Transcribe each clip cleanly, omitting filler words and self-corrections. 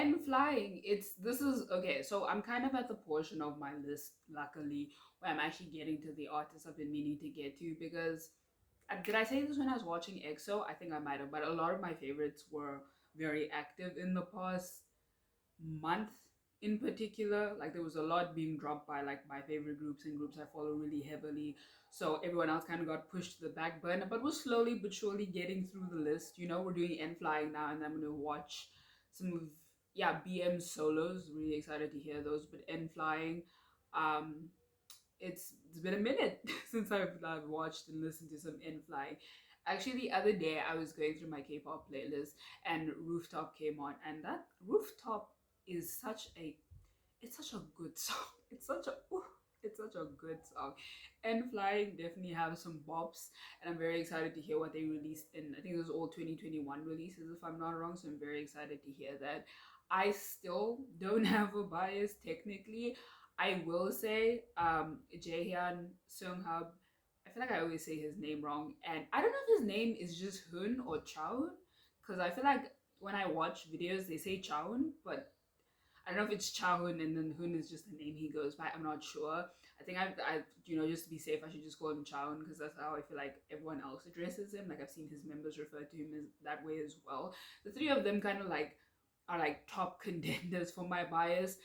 N.Flying. This is okay. So I'm kind of at the portion of my list, luckily, where I'm actually getting to the artists I've been meaning to get to because did I say this when I was watching EXO? I think I might have, but a lot of my favorites were very active in the past month in particular. Like there was a lot being dropped by like my favorite groups and groups I follow really heavily. So everyone else kind of got pushed to the back burner, but we're slowly but surely getting through the list. You know, we're doing N.Flying now, and I'm gonna watch some of BM solos. Really excited to hear those. But N.Flying, um, it's been a minute since I've watched and listened to some N.Flying. Actually, the other day I was going through my K-pop playlist and Rooftop came on, and that Rooftop is such a good song. It's such a ooh, it's such a good song. And Flying definitely have some bops, and I'm very excited to hear what they released in. I think it was all 2021 releases, if I'm not wrong. So I'm very excited to hear that. I still don't have a bias technically. I will say, Jaehyun Sung Hub. I feel like I always say his name wrong, and I don't know if his name is just Hun or Chaun, because I feel like when I watch videos they say Chaun, but I don't know if it's Chahun and then Hun is just the name he goes by. I'm not sure. I think just to be safe, I should just call him Chahun because that's how I feel like everyone else addresses him. Like I've seen his members refer to him as that way as well. The three of them kind of like are like top contenders for my bias.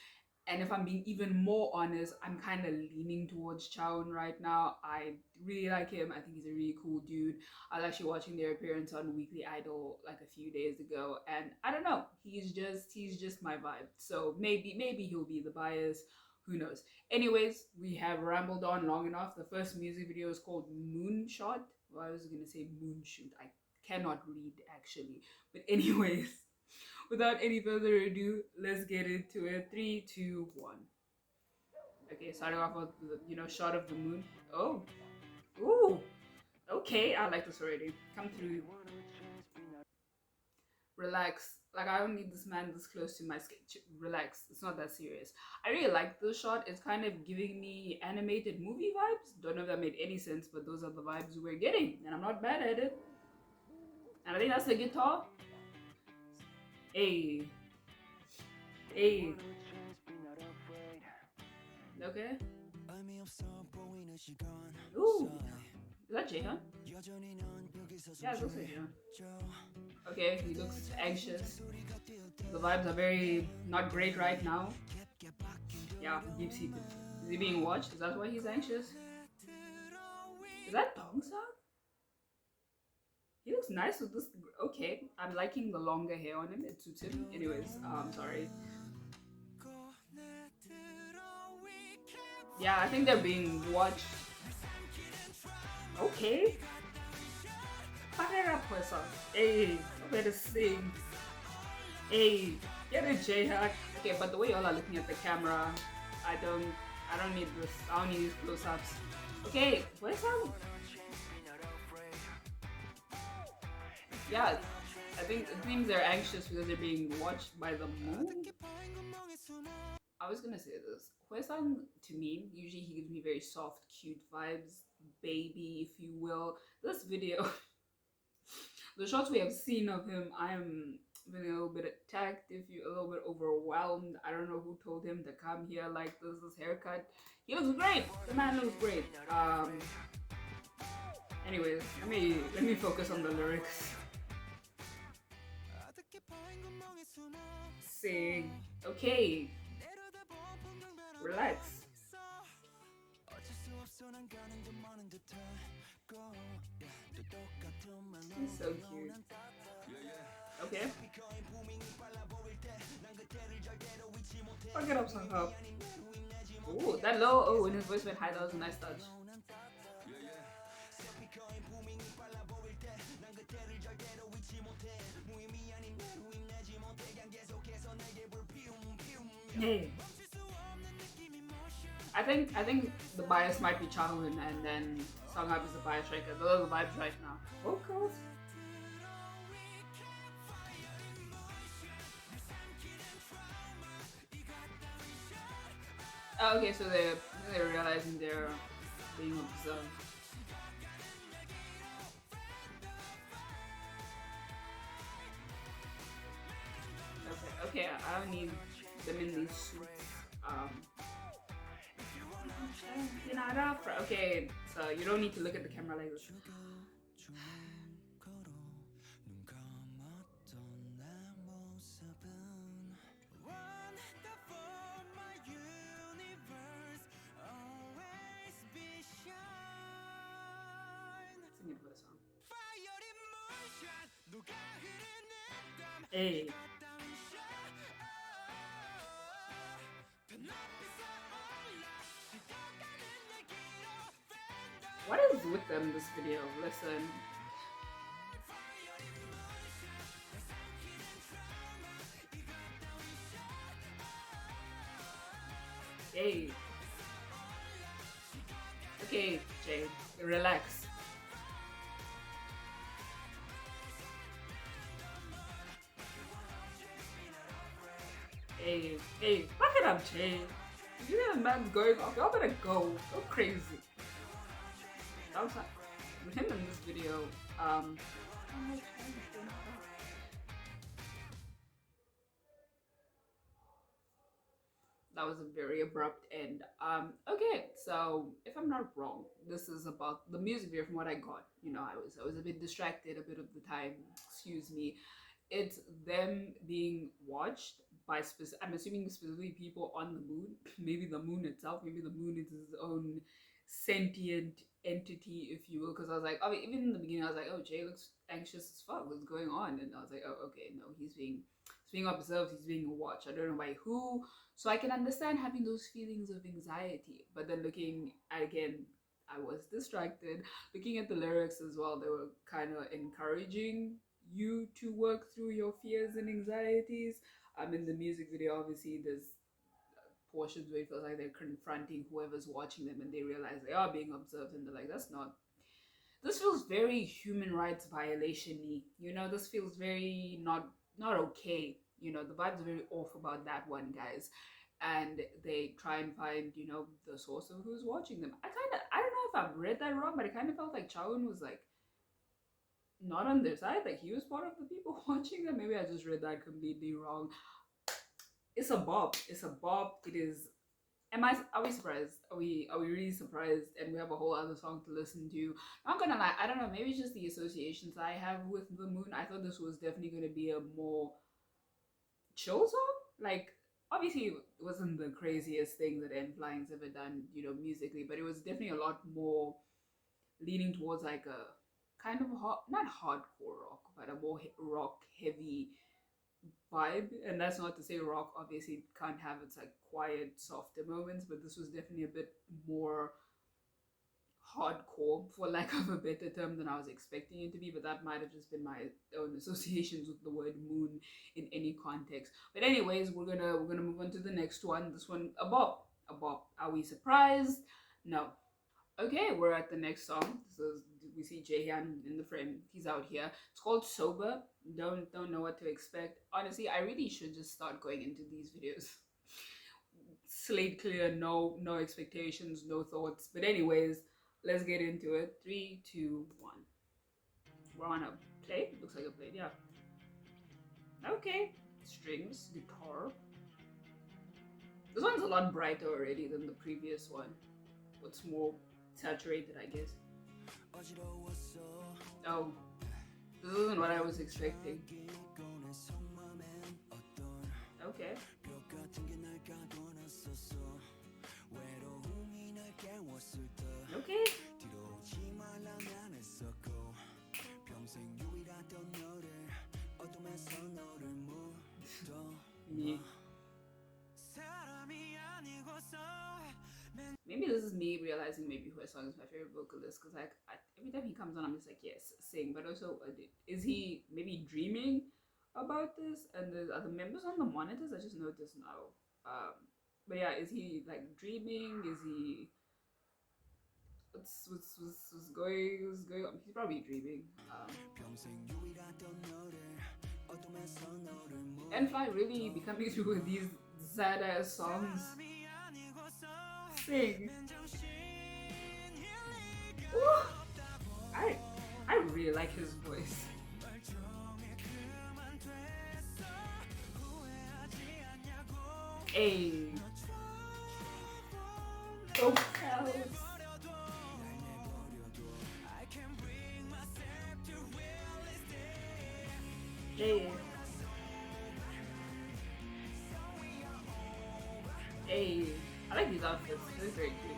And if I'm being even more honest, I'm kind of leaning towards Chown right now. I really like him. I think he's a really cool dude. I was actually watching their appearance on Weekly Idol like a few days ago, and I don't know. He's just my vibe. So maybe he'll be the bias. Who knows? Anyways, we have rambled on long enough. The first music video is called Moonshot. Well, I was gonna say Moonshoot. I cannot read actually. But anyways, without any further ado, let's get into it. Three, two, one. Okay, starting off with the shot of the moon. Oh, ooh, okay, I like this already. Come through, relax. Like I don't need this man this close to my skin. Relax. It's not that serious. I really like this shot. It's kind of giving me animated movie vibes. Don't know if that made any sense, but those are the vibes we're getting, and I'm not bad at it. And I think that's the guitar. Hey, hey. Okay. Ooh. Is that Jaehyun? Yeah, it looks like Jaehyun. Okay, he looks anxious. The vibes are very not great right now. Yeah, deep seated. Is he being watched? Is that why he's anxious? Is that Dongsa? He looks nice with this. Okay, I'm liking the longer hair on him. It suits him. Anyways, sorry. Yeah, I think they're being watched. Okay. Hey, better sing. Hey, get it, J-Hack. Okay, but the way y'all are looking at the camera, I don't need this. I don't need these close-ups. Okay, where's that? Yeah, I think it means they're anxious because they're being watched by the moon. I was gonna say this. Hwesang to me, usually he gives me very soft, cute vibes, baby, if you will. This video, the shots we have seen of him, I'm feeling a little bit attacked, a little bit overwhelmed. I don't know who told him to come here like this haircut. He looks great. The man looks great. Anyways, let me focus on the lyrics. Sing. Okay. Relax. He's so cute. Okay. Fuck it up, Sungha. Ooh, that low. Oh, when his voice went high, that was a nice touch. Hey. I think the bias might be Chahun and then Songhab is the bias striker. Those are the vibes right now. Vocals. Oh, okay, so they're realizing they're being observed. Okay, yeah, I don't need them in these suits. Okay, so you don't need to look at the camera like this. Sing it for the song. Hey. What is with them this video? Listen. Hey. Okay, Jay, relax. Hey, hey, back it up, Jay. You got a man going off. Y'all better go. Go crazy. Outside with him in this video. That was a very abrupt end. Okay, so if I'm not wrong, this is about the music video from what I got. You know, I was a bit distracted a bit of the time. Excuse me. It's them being watched by I'm assuming specifically people on the moon. Maybe the moon itself. Maybe the moon is its own sentient entity, if you will. Because I was like, I mean, even in the beginning, I was like, oh, Jay looks anxious as fuck. What's going on? And I was like, oh, okay, no, he's being observed. He's being watched. I don't know by who. So I can understand having those feelings of anxiety. But then looking at, again, I was distracted. Looking at the lyrics as well, they were kind of encouraging you to work through your fears and anxieties. In the music video, obviously, there's portions where it feels like they're confronting whoever's watching them and they realize they are being observed and they're like, that's not, this feels very human rights violation-y. You know, this feels very not okay. You know, the vibes are very off about that one, guys. And they try and find, you know, the source of who's watching them. I don't know if I've read that wrong, but it kind of felt like Chowin was like not on their side, like he was part of the people watching them. Maybe I just read that completely wrong. It's a bop. It's a bop. It is. Are we surprised? Are we really surprised? And we have a whole other song to listen to. I'm not gonna lie, I don't know, maybe it's just the associations I have with the moon. I thought this was definitely gonna be a more chill song. Like, obviously it wasn't the craziest thing that N.Flying's ever done, you know, musically, but it was definitely a lot more leaning towards like a kind of not hardcore rock, but a more rock heavy vibe. And that's not to say rock obviously can't have its like quiet, softer moments, but this was definitely a bit more hardcore, for lack of a better term, than I was expecting it to be. But that might have just been my own associations with the word moon in any context. But anyways, we're gonna move on to the next one. This one, a bop. A bop. Are we surprised? No. Okay, we're at the next song. So we see Jaehyun in the frame. He's out here. It's called Sober. Don't know what to expect. Honestly, I really should just start going into these videos. Slate clear, no expectations, no thoughts. But anyways, let's get into it. 3, 2, 1. We're on a plate. Looks like a plate, yeah. Okay. Strings, guitar. This one's a lot brighter already than the previous one. What's more saturated, I guess. Oh, this isn't what I was expecting. Okay. Okay. Me. Maybe this is me realizing maybe Hue Song is my favorite vocalist, because like every time he comes on, I'm just like, yes, sing. But also, is he maybe dreaming about this? And are the members on the monitors? I just noticed now. But yeah, is he like dreaming? Is he? What's going on? He's probably dreaming. N.Flying really be coming through with these sad ass songs. Sing. Ooh. I really like his voice. Hey. So proud. Hey. Hey. I like these outfits. They're very cute.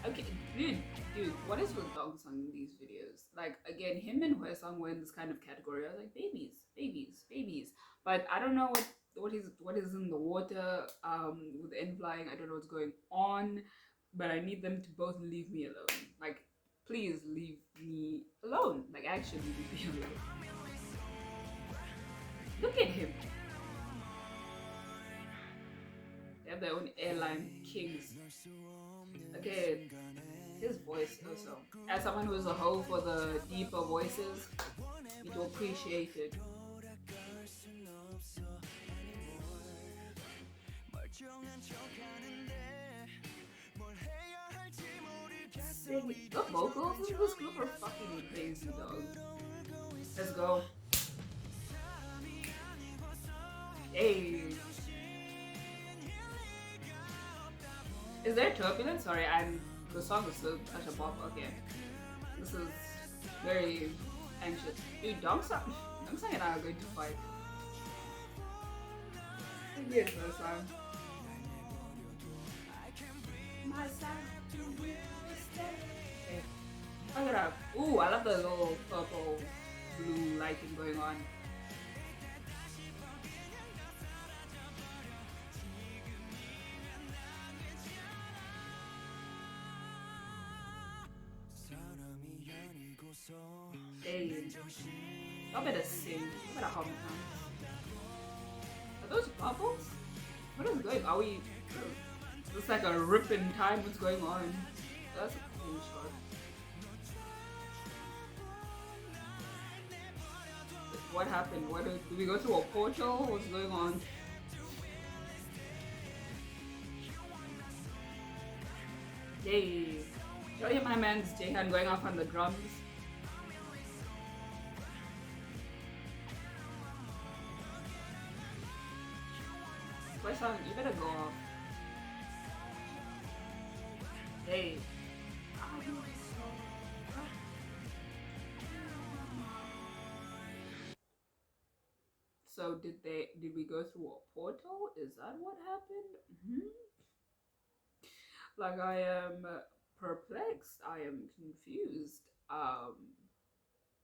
Okay, dude, what is with Dong Sung in these videos? Like, again, him and Hue Sung were in this kind of category. I was like, babies, babies, babies. But I don't know what is in the water with N.Flying. I don't know what's going on, but I need them to both leave me alone. Like, please leave me alone. Like, actually leave me alone. Look at him. They have their own airline kings. Okay, his voice also. As someone who is a hoe for the deeper voices, you do appreciate it. The vocals in this group are fucking crazy, dog. Let's go. Hey. Is there turbulence? Sorry, the song is so such a bop. Okay. This is very anxious. Dude, Dongsung and I are going to fight. Weird first song. My side to okay. Fuck it up. Ooh, I love the little purple blue lighting going on. Hey, y'all better sing. You better hum. Are those bubbles? What is going? Are we? Looks like a rip in time. What's going on? That's a cool shot. What happened? Did we go through a portal? What's going on? Yay! Show you my man's Jaehan going off on the drums. You better go off. Hey. So did we go through a portal? Is that what happened? Like, I am perplexed. I am confused.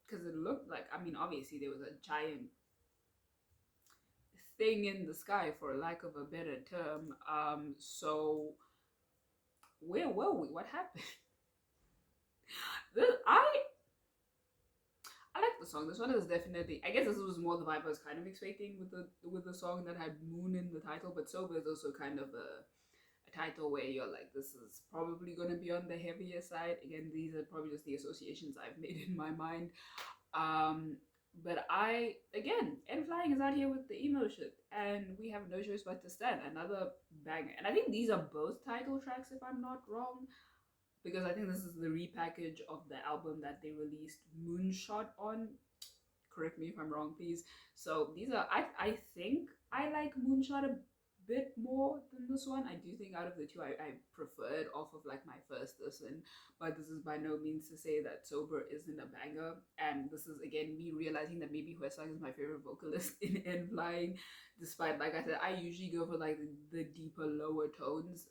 Because it looked like, I mean, obviously there was a giant thing in the sky, for lack of a better term. So where were we? What happened? I like the song. This one is definitely, I guess this was more the vibe I was kind of expecting with the song that had Moon in the title, but Sober is also kind of a title where you're like, this is probably going to be on the heavier side. Again, these are probably just the associations I've made in my mind. But N.Flying is out here with the emo shit, and we have no choice but to stand. Another banger. And I think these are both title tracks, if I'm not wrong, because I think this is the repackage of the album that they released Moonshot on. Correct me if I'm wrong, please. So these are, I think I like Moonshot a bit more than this one. I do think out of the two, I preferred off of like my first listen, but this is by no means to say that Sober isn't a banger. And this is again me realizing that maybe Hue Sung is my favorite vocalist in N.Flying, despite, like I said, I usually go for like the deeper, lower tones.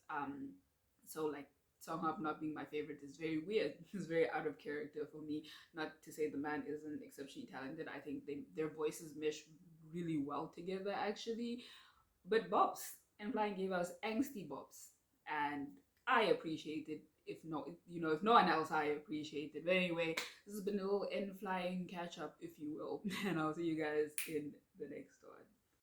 So like Songhap not being my favorite is very weird. It's very out of character for me. Not to say the man isn't exceptionally talented. I think their voices mesh really well together, actually. But bops, N.Flying gave us angsty bops, and I appreciate it. If no one else, I appreciate it. But anyway, this has been a little N.Flying catch up, if you will, and I'll see you guys in the next